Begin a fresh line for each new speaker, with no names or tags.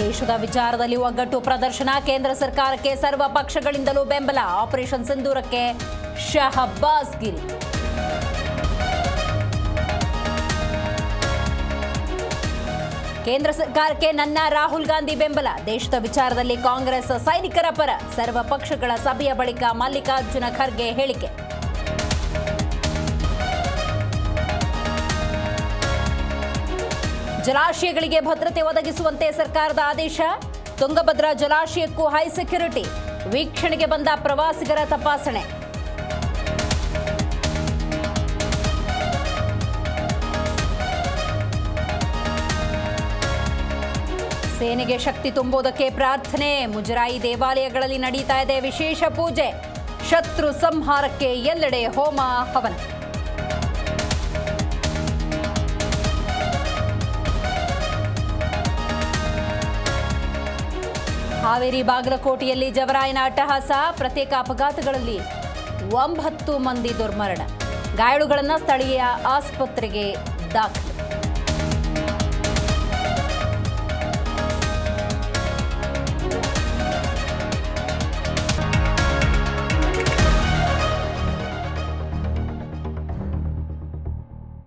ದೇಶದ ವಿಚಾರದಲ್ಲಿ ಒಗ್ಗಟ್ಟು ಪ್ರದರ್ಶನ, ಕೇಂದ್ರ ಸರ್ಕಾರಕ್ಕೆ ಸರ್ವ ಪಕ್ಷಗಳಿಂದಲೂ ಬೆಂಬಲ, ಆಪರೇಷನ್ ಸಿಂಧೂರಕ್ಕೆ ಶಹಬ್ಬಾಸ್ ಗಿರಿ. ಕೇಂದ್ರ ಸರ್ಕಾರಕ್ಕೆ ನನ್ನ ರಾಹುಲ್ ಗಾಂಧಿ ಬೆಂಬಲ, ದೇಶದ ವಿಚಾರದಲ್ಲಿ ಕಾಂಗ್ರೆಸ್ ಸೈನಿಕರ ಪರ, ಸರ್ವ ಪಕ್ಷಗಳ ಸಭೆಯ ಬಳಿಕ ಮಲ್ಲಿಕಾರ್ಜುನ ಖರ್ಗೆ ಹೇಳಿಕೆ. ಜಲಾಶಯಗಳಿಗೆ ಭದ್ರತೆ ಒದಗಿಸುವಂತೆ ಸರ್ಕಾರದ ಆದೇಶ, ತುಂಗಭದ್ರಾ ಜಲಾಶಯಕ್ಕೂ ಹೈ ಸೆಕ್ಯೂರಿಟಿ, ವೀಕ್ಷಣೆಗೆ ಬಂದ ಪ್ರವಾಸಿಗರ ತಪಾಸಣೆ. ಸೇನೆಗೆ ಶಕ್ತಿ ತುಂಬುವುದಕ್ಕೆ ಪ್ರಾರ್ಥನೆ, ಮುಜರಾಯಿ ದೇವಾಲಯಗಳಲ್ಲಿ ನಡೀತಾ ಇದೆ ವಿಶೇಷ ಪೂಜೆ, ಶತ್ರು ಸಂಹಾರಕ್ಕೆ ಎಲ್ಲೆಡೆ ಹೋಮ ಹವನ. ಹಾವೇರಿ ಬಾಗಲಕೋಟೆಯಲ್ಲಿ ಜವರಾಯನ ಅಟ್ಟಹಾಸ, ಪ್ರತ್ಯೇಕ ಅಪಘಾತಗಳಲ್ಲಿ 9 ಮಂದಿ ದುರ್ಮರಣ, ಗಾಯಾಳುಗಳನ್ನು ಸ್ಥಳೀಯ ಆಸ್ಪತ್ರೆಗೆ ದಾಖಲು.